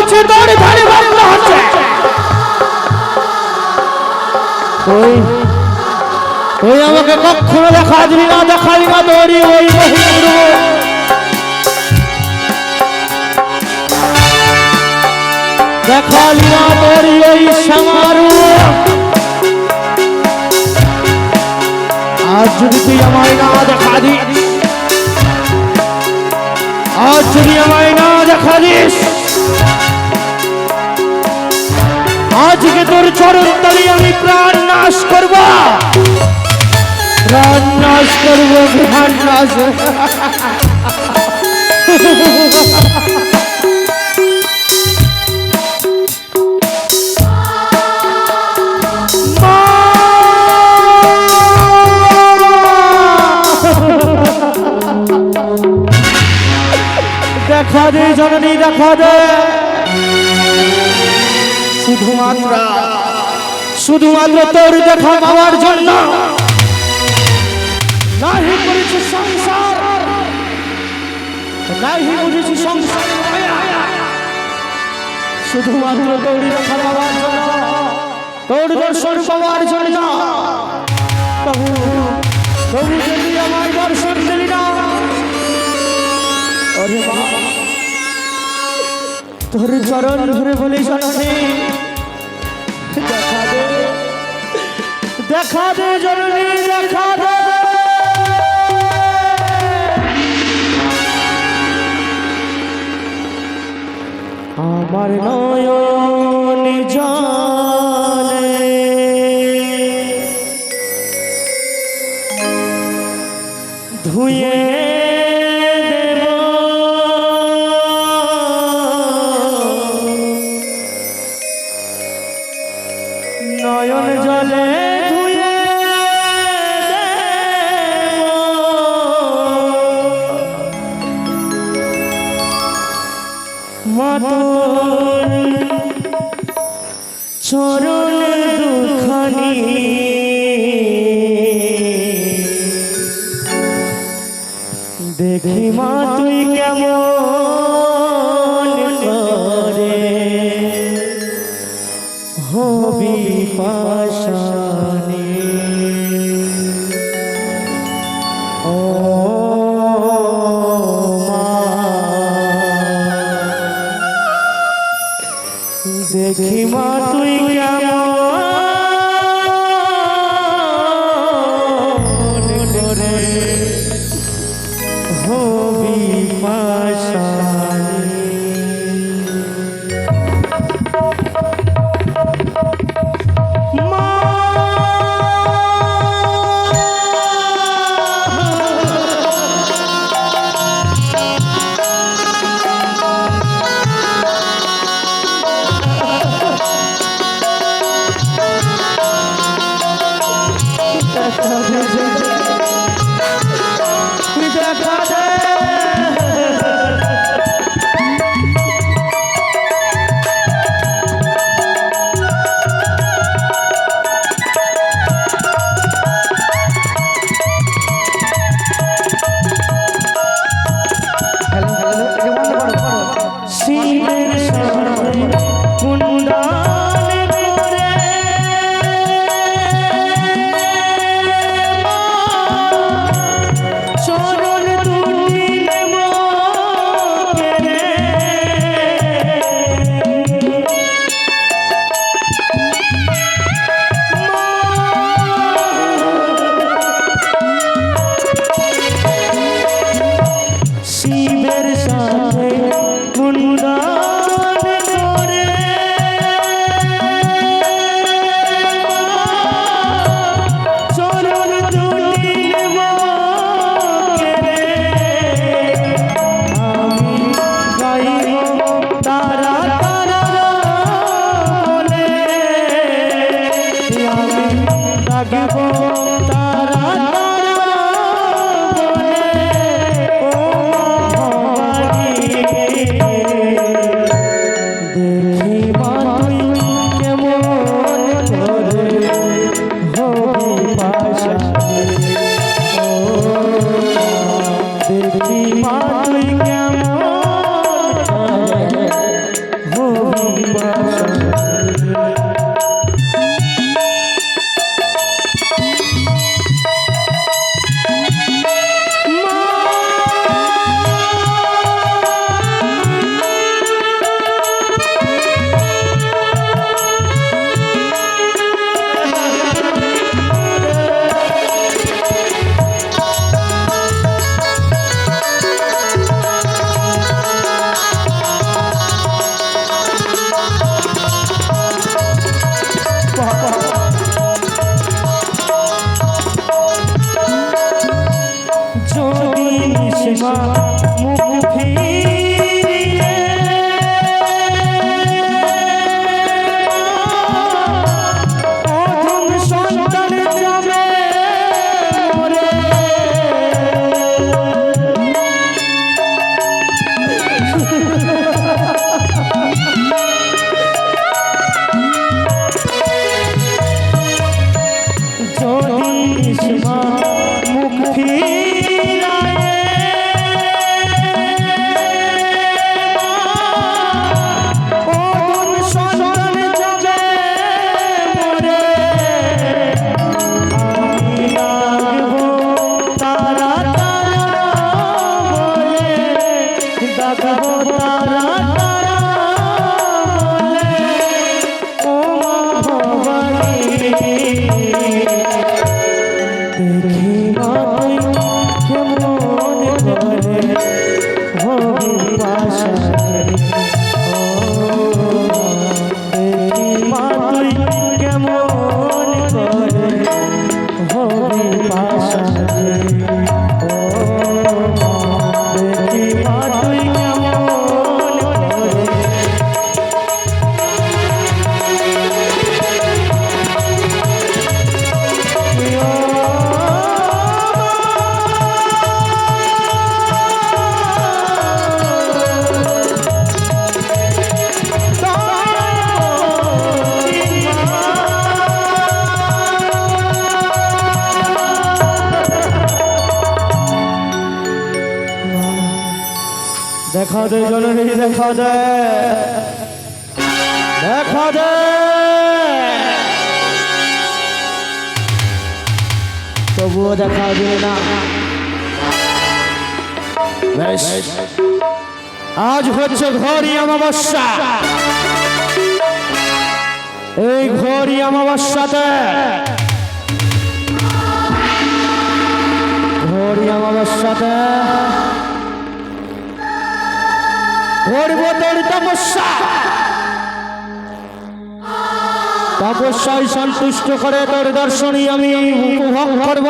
করছে তোর ধারে বন্ধ হচ্ছে ওই ওই আমাকে কখনো দেখালি না তোরই ওই মহিন্দ্র দেখালি না তোরই ওই সমারু আজ যদি তুই আমায় না দেখা দিস আজ যদি আমায় না দেখা দিস আজকে তোর চরণ তলে আমি প্রাণ নাশ করব প্রাণ নাশ দেখা দে জননী দেখা দে শুধুমাত্র তোর দেখা পাওয়ার জন্য নাহি করেছি সংসার নাহি বুঝেছি সংসার শুধুমাত্র তোর দেখা পাওয়ার জন্য তোর দর্শন পাওয়ার জন্য তবু যদি আমার দর্শন দিলি না ওরে বাবা তোর চরণ ধরে বলি জননী দেখা দে জননী দেখা দে আমার নয়ন জলে ধুয়ে নয়ন জলে ধুয়ে মাতর চরণ দুখানি দেখি মা তুই কেমন করে হবি পাশানি ও মা দেখি মা তুই কেমন করে হবি পাশানি দে জননী, দেখা দে, দেখা দে। তবুও দেখা দিল না। বেশ, আজ হচ্ছে ঘড়ি অমাবস্যা। এই ঘড়ি অমাবস্যাতে, ঘড়ি অমাবস্যাতে করব তোর তপস্যা। তপস্যায় সন্তুষ্ট করে তোর দর্শনই আমি উপভোগ করব।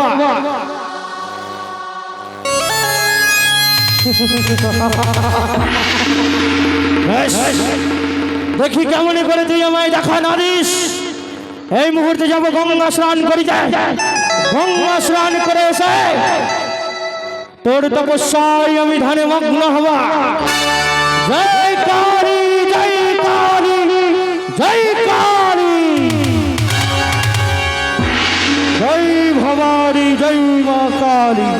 দেখি কেমন করে তুই আমায় দেখা না দিস। এই মুহূর্তে যাবো গঙ্গা স্নান করিতে। গঙ্গা স্নান করে এসে তোর তপস্যায় আমি ধ্যানে মগ্ন হব। জয় কালী, জয় কালী, জয় কালী, জয় ভবানী, জয় মা কালী।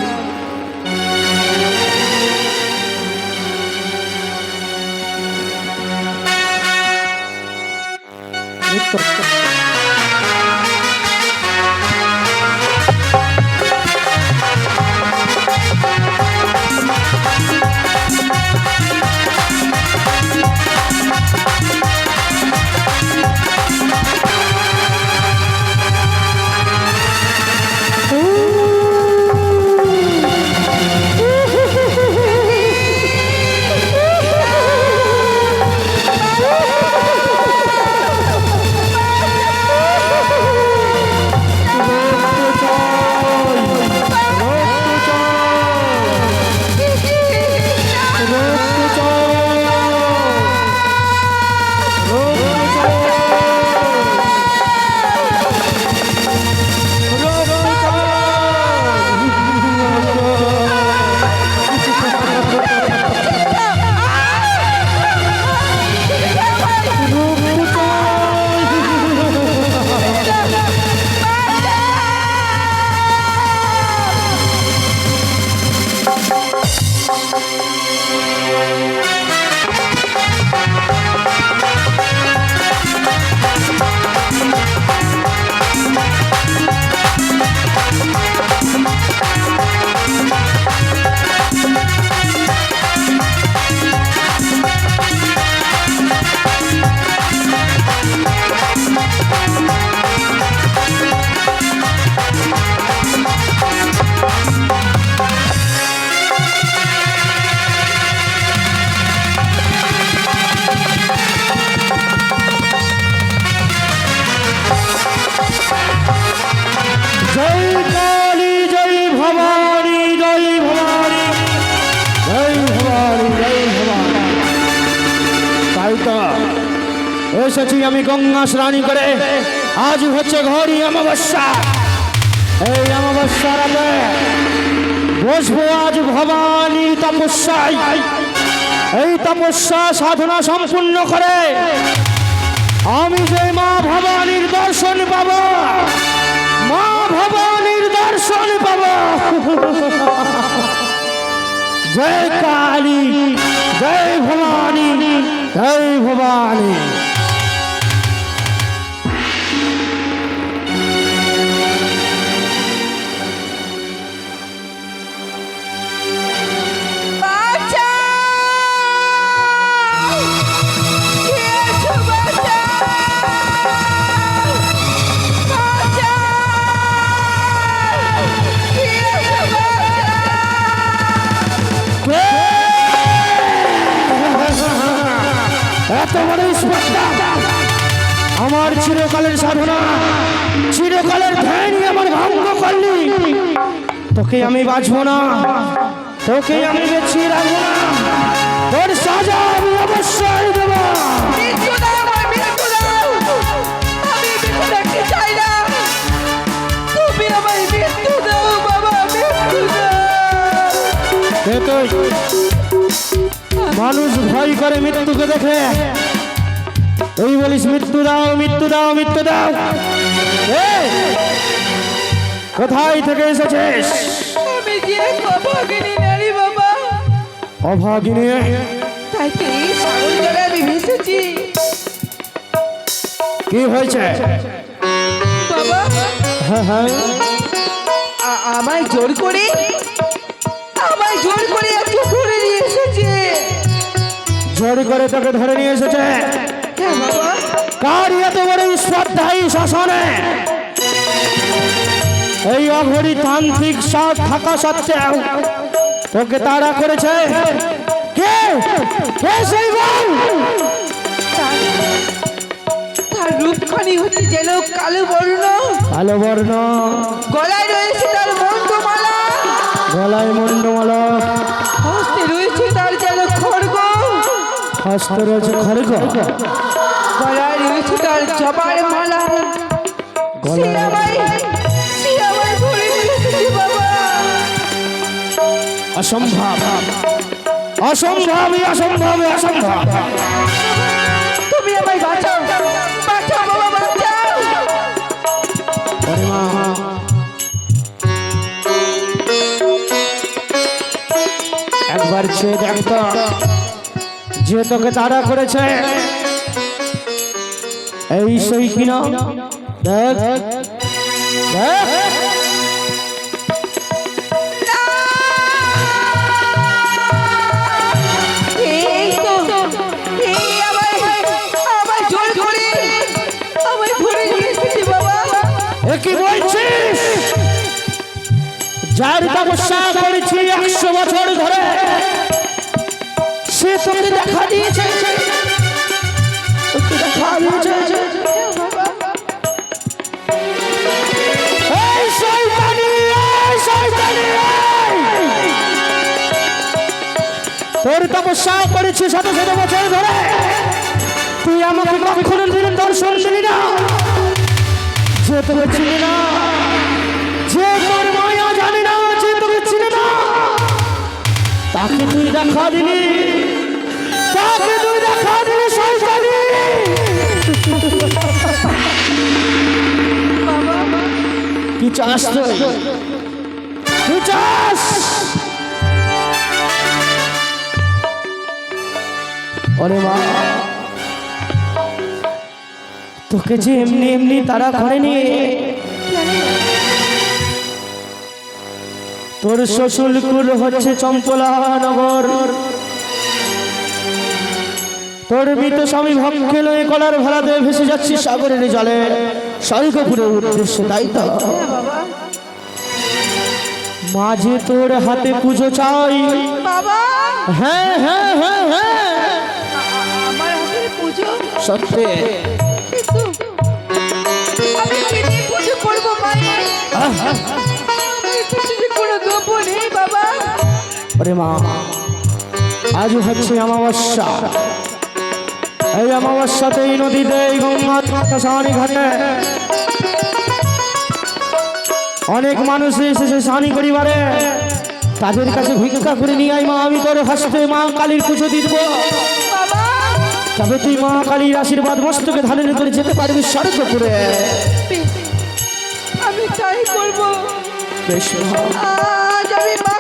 এসেছি আমি গঙ্গা স্নান করে। আজ হচ্ছে ঘড়ি অমাবস্যা। এই অমাবস্যা রাতে বসবো আজ ভবানী তপস্যায়। এই তপস্যা সাধনা সম্পূর্ণ করে আমি যে মা ভবানীর দর্শন পাব, মা ভবানীর দর্শন পাব। জয় কালী, জয় ভবানী, জয় ভবানী। এত বড় স্পর্ধা, আমার চিরকালের সাধনা, চিরকালের ধ্যান আমার ভঙ্গ করলি। তোকে আমি বাঁচবো না, তোকে আমি বেঁচিয়ে রাখবো না। তোর সাজা আমি অবশ্যই দেব। মানুষ ভয় করে মৃত্যুকে দেখে, তুই বলিস মৃত্যু দাও, মৃত্যু দাও, মৃত্যু দাও। কোথায় থেকে এসেছিস? আমি যে অভাগিনী নারী বাবা। অভাগিনী? আজকে এই সাগর জলে আমি ভেসেছি কি হয়েছে? বাবা। হ্যাঁ হ্যাঁ, আমায় জোর করে একটু ধরে নিয়ে এসেছে। জোর করে তোকে ধরে নিয়ে এসেছে? হ্যাঁ বাবা। কার এত বড় শ্রদ্ধাই শাসনে এই অঘরী তান্ত্রিক সাথ থাকা সত্ত্বেও তোকে তাড়া করেছে? কে কে সেই বল? তার রূপখানি হচ্ছে যেন কালো বর্ণ, কালো বর্ণ, গলায় রয়েছে তার মন্ত্রমালা, গলায় মন্ডমালা, হস্তে রয়েছে তার যেন খড়গ, হস্তে রয়েছে খড়গ, গলায় রয়েছে তার জবার মালা। সে আমায় ধরে নিয়ে এসেছে বাবা। অসম্ভব অসম্ভব অসম্ভব অসম্ভব। তুমি আমায় বাঁচাও, বাঁচাও বাবা, বাঁচাও। ওরে মা, একবার চেয়ে দেখতো যে তোকে তাড়া করেছে এই সেই কিনা। দেখ দেখ, এই তো, এই আমায় জোর করে আমায় ধরে নিয়ে এসেছে বাবা। এ কি বলছিস? যার তপস্যা করেছি 100 বছর ধরে সে তোকে দেখা দিয়েছে, তোকে দেখা দিয়েছে। এই শয়তানি, এই শয়তানি, তোর তপস্যা করেছি 100 বছর ধরে, তুই আমাকে কখনো দিনের দর্শন দিলি না। যে তোকে চিনি না, যে তোর মায়া জানি না, যে তোকে চিনি না, তাকে তুই দেখা দিলি, তাকে তুই দেখা দিলি শয়তানি। কি চাস তুই? কি চাস? ওরে মা, তোকে যে এমনি এমনি তারা করেনি। তোর শ্বশুরকুল হচ্ছে চম্পলানগর, তোর মৃত স্বামী ভক্ষে লয়ে কলার ভাড়াতে ভেসে যাচ্ছি সাগরের জলে স্বর্গপুরের উদ্দেশ্যে, তাই তো? মাঝে তোর হাতে পুজো চাই। বাবা, হ্যাঁ হ্যাঁ হ্যাঁ হ্যাঁ, আমার হাতে পুজো? সত্যি। কিন্তু আমি কি দিয়ে পুজো করবো মায়ের? আমার কাছে যে কোনো দ্রব্য নেই বাবা। ওরে মা, আজ হচ্ছে অমাবস্যা, এই অমাবস্যাতে এই নদীতে এই গঙ্গা স্নানি ঘাটে অনেক মানুষ এসেছে স্নানি করিবারে, তাদের কাছে ভিক্ষা করে নিয়ে আই মা, আমি তোর হস্তে মা কালীর পুজো দিব। বাবা, তবে তুই মা কালীর আশীর্বাদ মস্তকে ধারণ করে যেতে পারবি স্বর্গপুরে। আমি তাই করবো। বেশ, আজ আমি মা